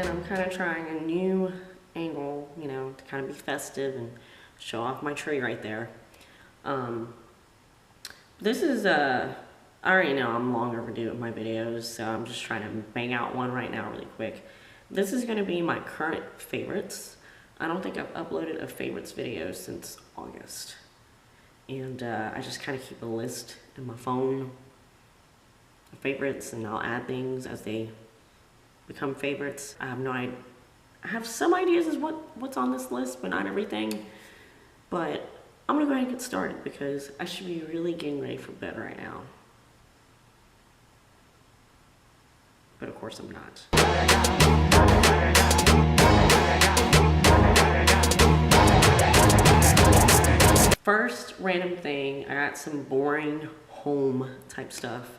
again, I'm kind of trying a new angle, you know, to kind of be festive and show off my tree right there. This is, I already know I'm long overdue with my videos, so I'm just trying to bang out one right now really quick. This is going to be my current favorites. I don't think I've uploaded a favorites video since August. And I just kind of keep a list in my phone of favorites, and I'll add things as they become favorites. I have no idea. I have some ideas as what's on this list, but not everything. But I'm gonna go ahead and get started because I should be really getting ready for bed right now. But of course I'm not. First random thing, I got some boring home type stuff.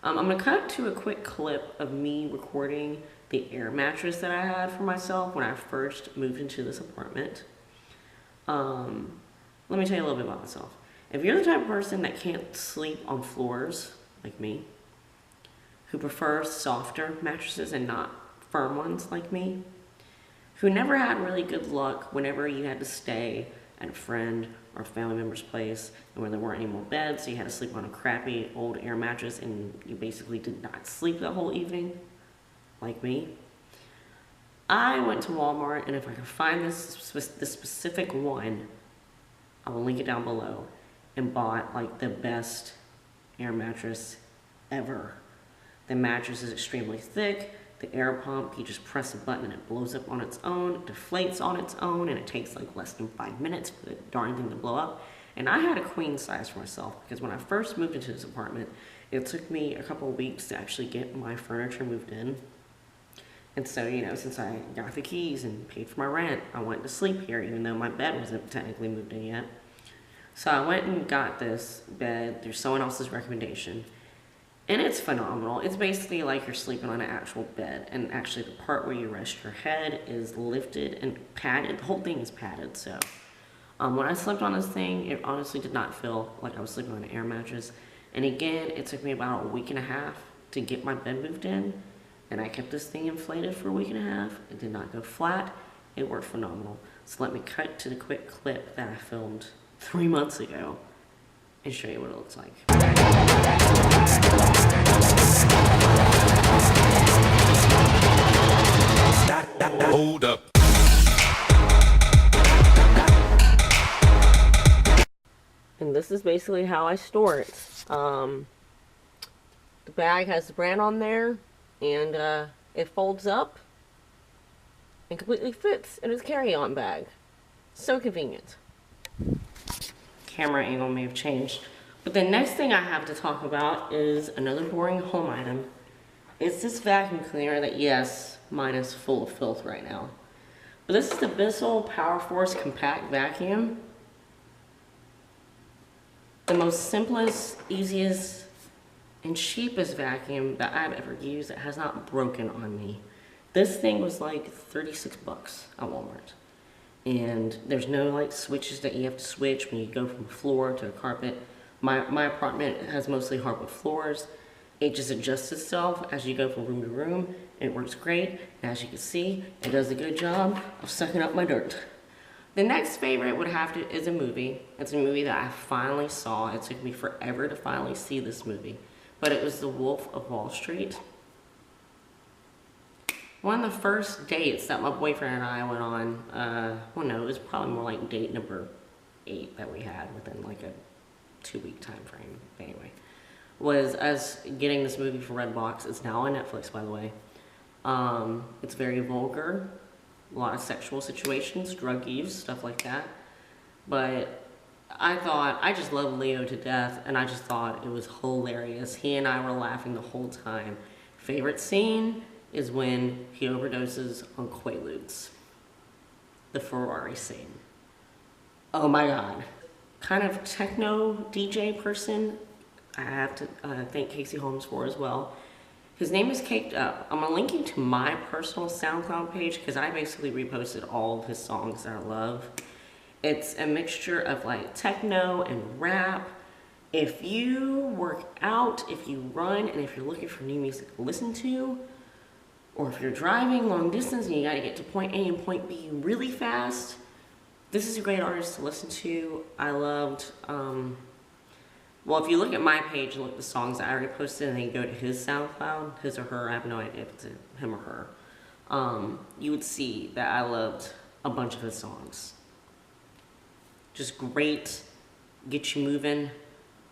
I'm gonna cut to a quick clip of me recording the air mattress that I had for myself when I first moved into this apartment. Let me tell you a little bit about myself. If you're the type of person that can't sleep on floors, like me, who prefers softer mattresses and not firm ones like me, who never had really good luck whenever you had to stay at a friend or family member's place and where there weren't any more beds, so you had to sleep on a crappy old air mattress and you basically did not sleep the whole evening, like me, I went to Walmart, and if I can find this specific one, I will link it down below, and bought like the best air mattress ever. The mattress is extremely thick. The air pump, you just press a button and it blows up on its own, it deflates on its own, and it takes like less than 5 minutes for the darn thing to blow up. And I had a queen size for myself because when I first moved into this apartment, it took me a couple of weeks to actually get my furniture moved in. And so, you know, since I got the keys and paid for my rent, I went to sleep here even though my bed wasn't technically moved in yet. So I went and got this bed through someone else's recommendation. And it's phenomenal. It's basically like you're sleeping on an actual bed. And actually the part where you rest your head is lifted and padded. The whole thing is padded. So when I slept on this thing, it honestly did not feel like I was sleeping on an air mattress. And again, it took me about a week and a half to get my bed moved in. And I kept this thing inflated for a week and a half. It did not go flat. It worked phenomenal. So let me cut to the quick clip that I filmed 3 months ago and show you what it looks like. Hold up. And this is basically how I store it. The bag has the brand on there, and it folds up and completely fits in its carry-on bag. So convenient. Camera angle may have changed. But the next thing I have to talk about is another boring home item. It's this vacuum cleaner that, yes, mine is full of filth right now. But this is the Bissell Power Force Compact Vacuum. The most simplest, easiest, and cheapest vacuum that I've ever used that has not broken on me. This thing was like 36 bucks at Walmart. And there's no like switches that you have to switch when you go from a floor to a carpet. My apartment has mostly hardwood floors. It just adjusts itself as you go from room to room. It works great. And as you can see, it does a good job of sucking up my dirt. The next favorite is a movie. It's a movie that I finally saw. It took me forever to finally see this movie. But it was The Wolf of Wall Street. One of the first dates that my boyfriend and I went on, well no, it was probably more like date number 8 that we had within like a 2-week time frame. Anyway, was us getting this movie for Redbox. It's now on Netflix, by the way. It's very vulgar, a lot of sexual situations, drug use, stuff like that. But I just love Leo to death, and I just thought it was hilarious. He and I were laughing the whole time. Favorite scene is when he overdoses on Quaaludes. The Ferrari scene. Oh my god. Kind of techno DJ person, I have to thank Casey Holmes for as well. His name is Caked Up. I'm gonna link you to my personal SoundCloud page because I basically reposted all of his songs that I love. It's a mixture of like techno and rap. If you work out, if you run, and if you're looking for new music to listen to, or if you're driving long distance and you gotta get to point A and point B really fast, this is a great artist to listen to. I loved, well, if you look at my page and look at the songs that I already posted and then go to his SoundCloud, his or her, I have no idea if it's him or her, you would see that I loved a bunch of his songs. Just great, get you moving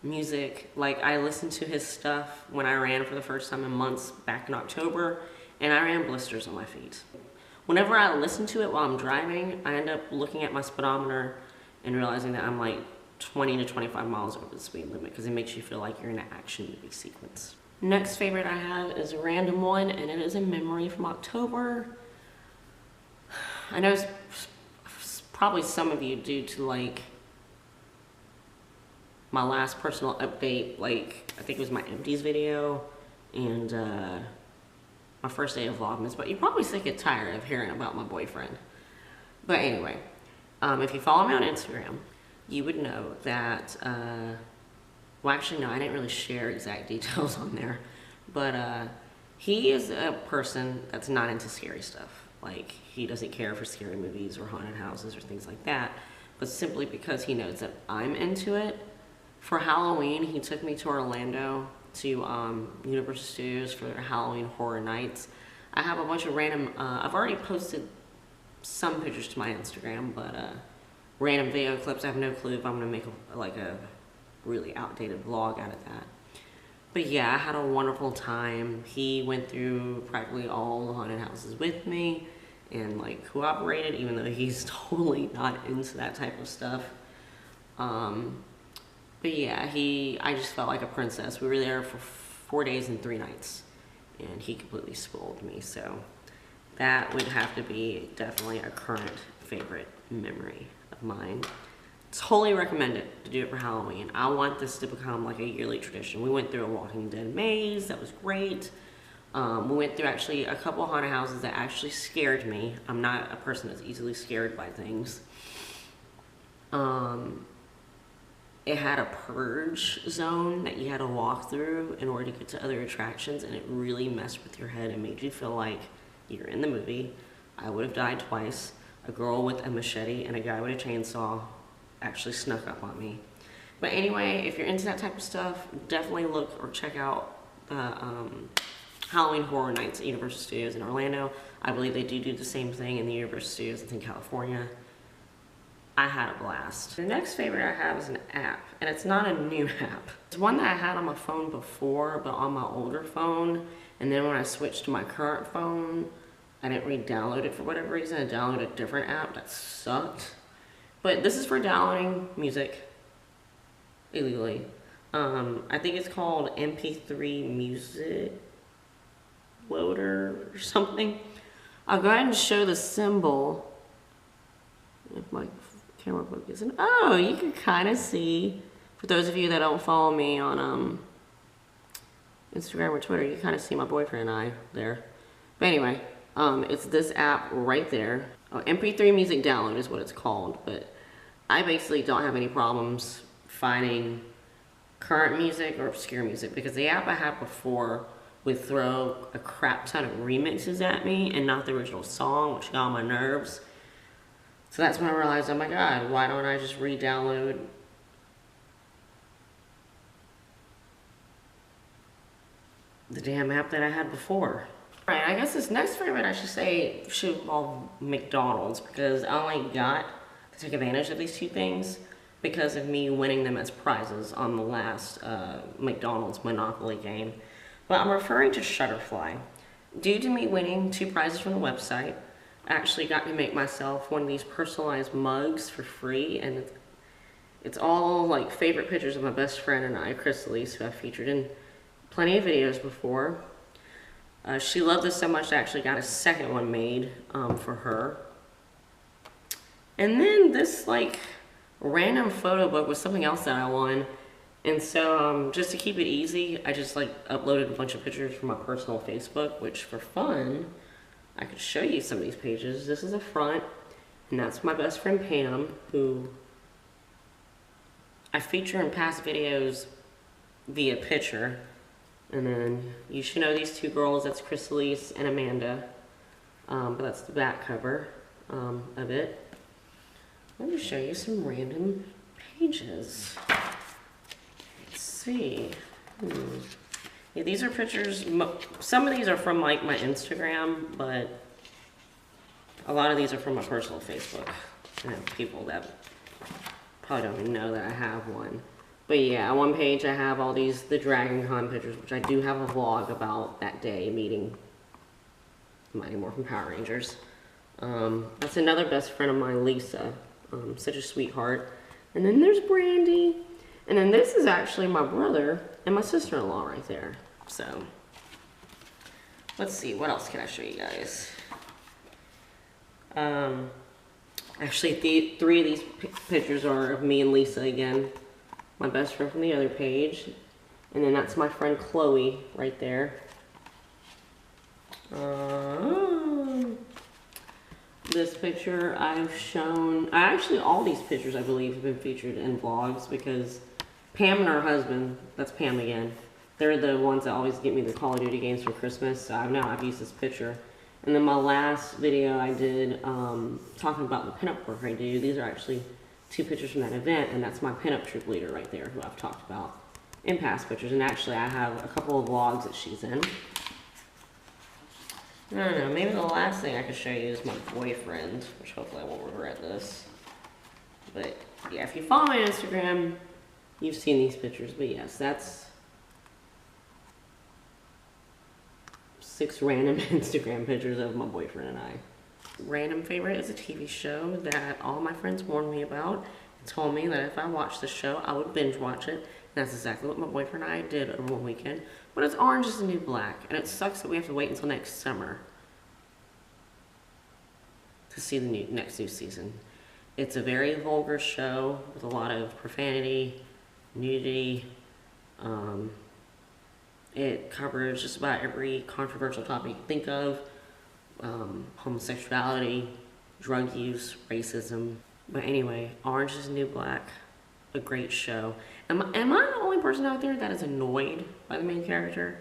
music. Like, I listened to his stuff when I ran for the first time in months back in October, and I ran blisters on my feet. Whenever I listen to it while I'm driving, I end up looking at my speedometer and realizing that I'm like 20 to 25 miles over the speed limit, because it makes you feel like you're in an action movie sequence. Next favorite I have is a random one, and it is a memory from October. I know probably some of you, due to like my last personal update, like I think it was my empties video and my first day of Vlogmas, but you're probably sick and tired of hearing about my boyfriend. But anyway, if you follow me on Instagram, you would know that, well actually no, I didn't really share exact details on there, but he is a person that's not into scary stuff. Like, he doesn't care for scary movies or haunted houses or things like that, but simply because he knows that I'm into it. For Halloween, he took me to Orlando to Universal Studios for their Halloween Horror Nights. I have a bunch of random, I've already posted some pictures to my Instagram, but random video clips. I have no clue if I'm gonna make a really outdated vlog out of that. But yeah, I had a wonderful time. He went through practically all the haunted houses with me and like cooperated, even though he's totally not into that type of stuff. But yeah, I just felt like a princess. We were there for 4 days and 3 nights, and he completely spoiled me. So that would have to be definitely a current favorite memory of mine. Totally recommend it to do it for Halloween. I want this to become like a yearly tradition. We went through a Walking Dead maze, that was great. We went through actually a couple haunted houses that actually scared me. I'm not a person that's easily scared by things. It had a purge zone that you had to walk through in order to get to other attractions, and it really messed with your head and made you feel like you're in the movie. I would have died twice. A girl with a machete and a guy with a chainsaw actually snuck up on me. But anyway, if you're into that type of stuff, definitely look or check out the Halloween Horror Nights at Universal Studios in Orlando. I believe they do the same thing in the Universal Studios in California. I had a blast. The next favorite I have is an app, and it's not a new app. It's one that I had on my phone before, but on my older phone, and then when I switched to my current phone, I didn't re-download it for whatever reason. I downloaded a different app that sucked. But this is for downloading music illegally. I think it's called MP3 Music Loader or something. I'll go ahead and show the symbol. If my camera focus. And oh, you can kind of see, for those of you that don't follow me on Instagram or Twitter, you can kind of see my boyfriend and I there. But anyway, it's this app right there. Oh, MP3 Music Download is what it's called, but I basically don't have any problems finding current music or obscure music, because the app I had before would throw a crap ton of remixes at me and not the original song, which got on my nerves. So that's when I realized, oh my god, why don't I just re-download the damn app that I had before? Alright, I guess this next favorite I should say should involve McDonald's, because I only got to take advantage of these two things because of me winning them as prizes on the last McDonald's Monopoly game. But I'm referring to Shutterfly. Due to me winning 2 prizes from the website, I actually got to make myself one of these personalized mugs for free, and it's all like favorite pictures of my best friend and I, Chrysalis, who I've featured in plenty of videos before. She loved this so much I actually got a second one made for her. And then this like random photo book was something else that I won. And so just to keep it easy, I just like uploaded a bunch of pictures from my personal Facebook, which for fun, I could show you some of these pages. This is a front, and that's my best friend Pam, who I feature in past videos via picture. And then you should know these two girls. That's Chrysalis and Amanda. But that's the back cover of it. Let me show you some random pages. Let's see. Yeah, these are pictures. Some of these are from like my Instagram, but a lot of these are from my personal Facebook. I have people that probably don't even know that I have one. But yeah, on one page I have all these, the Dragon Con pictures, which I do have a vlog about that day meeting Mighty Morphin Power Rangers. That's another best friend of mine, Lisa. Such a sweetheart. And then there's Brandy. And then this is actually my brother and my sister-in-law right there. So, let's see, what else can I show you guys? Actually, three of these pictures are of me and Lisa again. My best friend from the other page. And then that's my friend Chloe right there. This picture I've shown, actually all these pictures I believe have been featured in vlogs because Pam and her husband, that's Pam again, they're the ones that always get me the Call of Duty games for Christmas, so I've used this picture. And then my last video I did talking about the pinup work I do, these are actually two pictures from that event, and that's my pinup troop leader right there who I've talked about in past pictures. And actually I have a couple of vlogs that she's in. I don't know, maybe the last thing I could show you is my boyfriend, which hopefully I won't regret this. But yeah, if you follow my Instagram, you've seen these pictures. But yes, that's 6 random Instagram pictures of my boyfriend and I. Random Favorite is a TV show that all my friends warned me about and told me that if I watched the show, I would binge watch it. And that's exactly what my boyfriend and I did over one weekend. But it's Orange is the New Black, and it sucks that we have to wait until next summer to see the next new season. It's a very vulgar show with a lot of profanity, nudity. It covers just about every controversial topic you can think of. Homosexuality, drug use, racism. But anyway, Orange is the New Black, a great show. Am I the only person out there that is annoyed by the main character?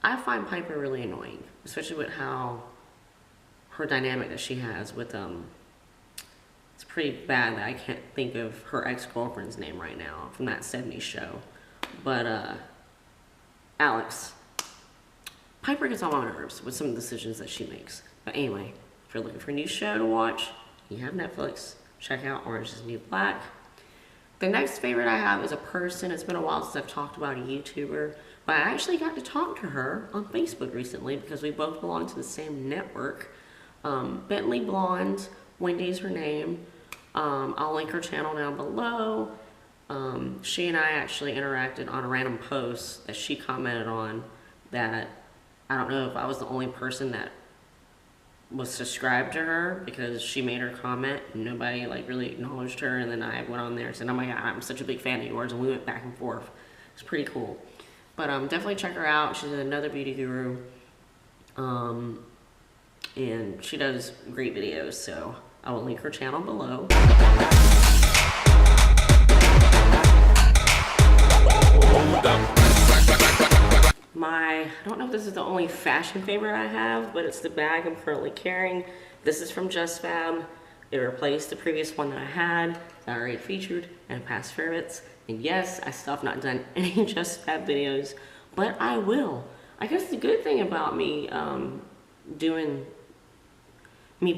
I find Piper really annoying, especially with how her dynamic that she has with it's pretty bad that I can't think of her ex-girlfriend's name right now from that 70s show. But Alex, Piper gets on my nerves with some of the decisions that she makes. But anyway, if you're looking for a new show to watch, you have Netflix. Check out Orange is the New Black. The next favorite I have is a person. It's been a while since I've talked about a YouTuber, but I actually got to talk to her on Facebook recently because we both belong to the same network. Bentley Blonde, Wendy's her name. I'll link her channel down below. She and I actually interacted on a random post that she commented on that I don't know if I was the only person that was subscribed to her because she made her comment and nobody like really acknowledged her, and then I went on there and said, oh my god, I'm such a big fan of yours, and we went back and forth. It's pretty cool. But definitely check her out. She's another beauty guru, and she does great videos, so I will link her channel below. I don't know if this is the only fashion favorite I have, but it's the bag I'm currently carrying. This is from Just Fab. It replaced the previous one that I had that I already featured in past favorites. And yes, I still have not done any Just Fab videos, but I will. I guess the good thing about me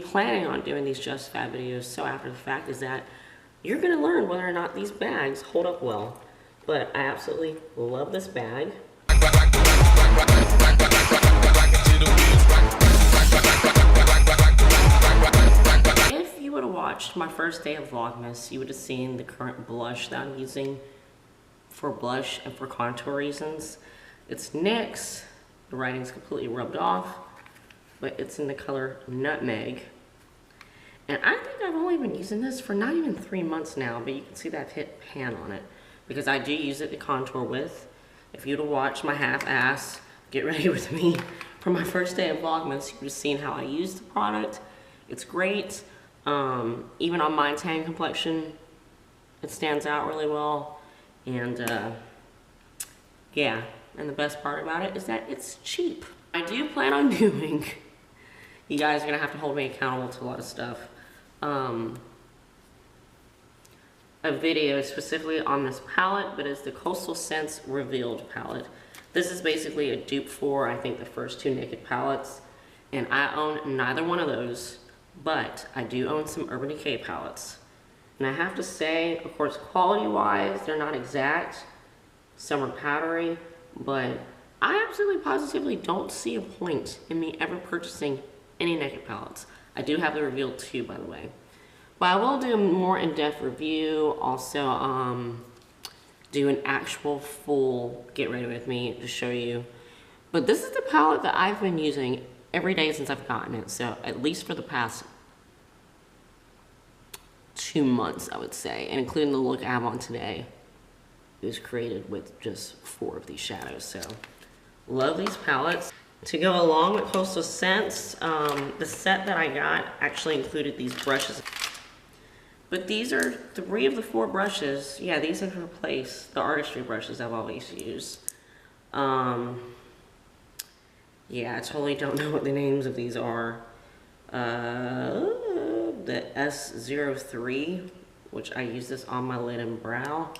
planning on doing these Just Fab videos so after the fact is that you're gonna learn whether or not these bags hold up well. But I absolutely love this bag. If you would have watched my first day of Vlogmas, you would have seen the current blush that I'm using for blush and for contour reasons. It's NYX. The writing's completely rubbed off, but it's in the color Nutmeg. And I think I've only been using this for not even 3 months now, but you can see that I've hit pan on it because I do use it to contour with. If you'd have watched my half-ass get ready with me for my first day of Vlogmas, you would have seen how I use the product. It's great. Even on my tan complexion, it stands out really well. And yeah, and the best part about it is that it's cheap. I do plan on doing, you guys are gonna have to hold me accountable to a lot of stuff, a video specifically on this palette, but it's the Coastal Scents Revealed palette. This is basically a dupe for, I think, the first two Naked palettes, and I own neither one of those, but I do own some Urban Decay palettes. And I have to say, of course, quality-wise, they're not exact. Some are powdery, but I absolutely positively don't see a point in me ever purchasing any Naked palettes. I do have the Revealed too, by the way. But I will do a more in-depth review, also do an actual full get ready with me to show you. But this is the palette that I've been using every day since I've gotten it, so at least for the past 2 months, I would say, and including the look I have on today. It was created with just 4 of these shadows, so love these palettes. To go along with Coastal Scents, the set that I got actually included these brushes. But these are 3 of the 4 brushes. Yeah, these have replaced the artistry brushes I've always used. Yeah, I totally don't know what the names of these are. The S03, which I use this on my lid and brow.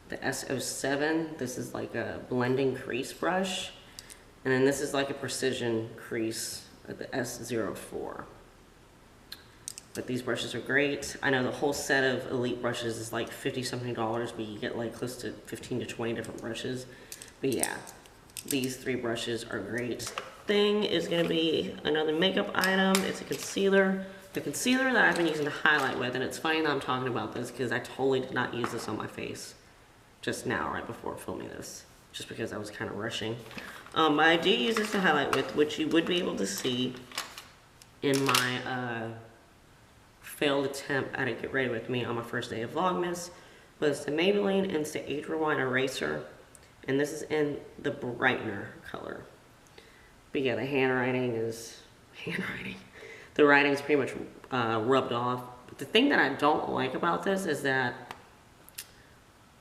The S07, this is like a blending crease brush. And then this is like a precision crease, the S04. But these brushes are great. I know the whole set of Elite brushes is like $50-something, but you get like close to 15 to 20 different brushes. But yeah, these 3 brushes are great. Thing is gonna be another makeup item. It's a concealer. The concealer that I've been using to highlight with, and it's funny that I'm talking about this because I totally did not use this on my face just now, right before filming this, just because I was kind of rushing. I do use this to highlight with, which you would be able to see in my failed attempt at a Get Ready With Me on my first day of Vlogmas. But it's the Maybelline Insta Age Rewind Eraser, and this is in the Brightener color. But yeah, the handwriting is handwriting. The writing is pretty much rubbed off. But the thing that I don't like about this is that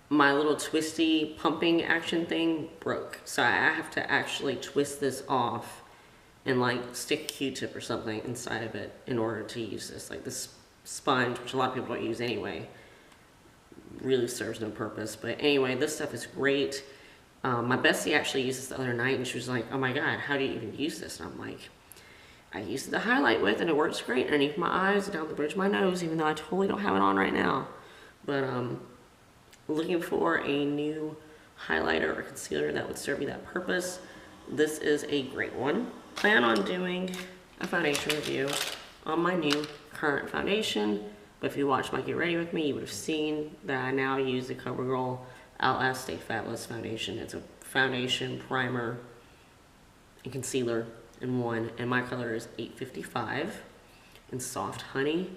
my little twisty pumping action thing broke. So I have to actually twist this off and like stick a Q-tip or something inside of it in order to use this. Like this sponge, which a lot of people don't use anyway, really serves no purpose. But anyway, this stuff is great. My bestie actually used this the other night and she was like, oh my God, how do you even use this? And I'm like, I use it to highlight with and it works great underneath my eyes, down the bridge of my nose, even though I totally don't have it on right now. But looking for a new highlighter or concealer that would serve me that purpose, this is a great one. Plan on doing a foundation review on my new current foundation, but if you watched my Get Ready With Me, you would have seen that I now use the CoverGirl Outlast Stay Fabless foundation. It's a foundation, primer, and concealer in one, and my color is 855 in Soft Honey.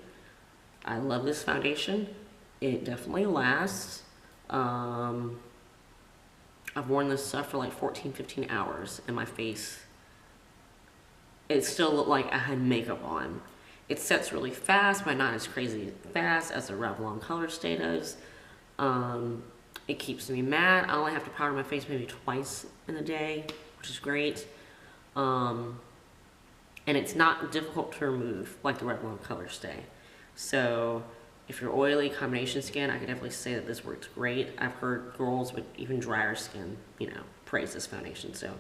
I love this foundation. It definitely lasts. I've worn this stuff for like 14-15 hours and my face, it still looked like I had makeup on. It sets really fast, but not as crazy fast as the Revlon Color Stay does. It keeps me matte. I only have to powder my face maybe twice in a day, which is great. And it's not difficult to remove like the Revlon Color Stay. So if you're oily, combination skin, I can definitely say that this works great. I've heard girls with even drier skin, you know, praise this foundation. So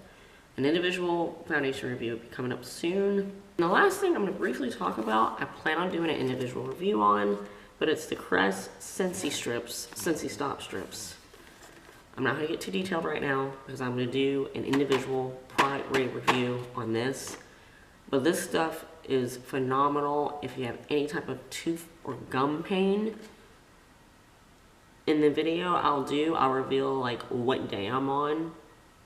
an individual foundation review will be coming up soon. And the last thing I'm going to briefly talk about, I plan on doing an individual review on, but it's the Crest Scentsy strips, Scentsy Stop strips. I'm not going to get too detailed right now because I'm going to do an individual product rate review on this. But this stuff is phenomenal if you have any type of tooth or gum pain. In the video I'll reveal like what day I'm on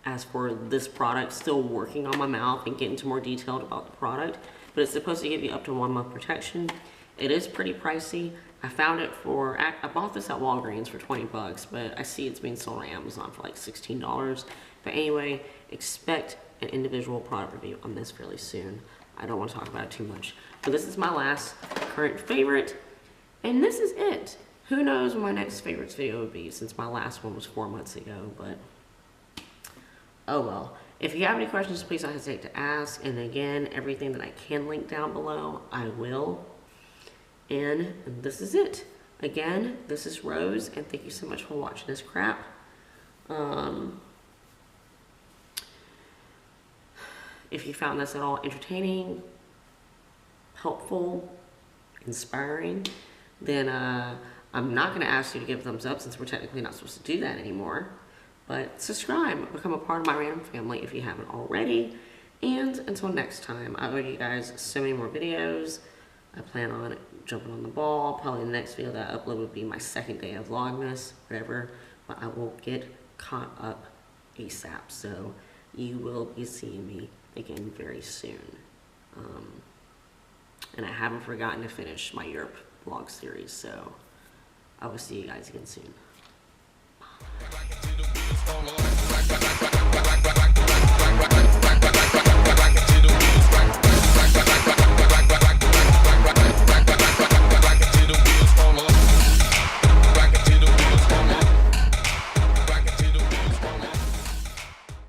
as for this product, still working on my mouth and get into more detail about the product. But it's supposed to give you up to 1 month protection. It is pretty pricey. I found it for, I bought this at Walgreens for 20 bucks, but I see it's being sold on Amazon for like $16. But anyway, expect an individual product review on this fairly soon. I don't want to talk about it too much. But this is my last current favorite, and this is it. Who knows when my next favorites video would be, since my last one was 4 months ago, but oh well. If you have any questions, please don't hesitate to ask. And again, everything that I can link down below, I will. And this is it. Again, this is Rose, and thank you so much for watching this crap. If you found this at all entertaining, helpful, inspiring, then I'm not going to ask you to give a thumbs up since we're technically not supposed to do that anymore. But subscribe, become a part of my random family if you haven't already. And until next time, I owe you guys so many more videos. I plan on jumping on the ball. Probably the next video that I upload would be my second day of Vlogmas, whatever. But I will get caught up ASAP. So you will be seeing me again very soon. And I haven't forgotten to finish my Europe vlog series. So I will see you guys again soon.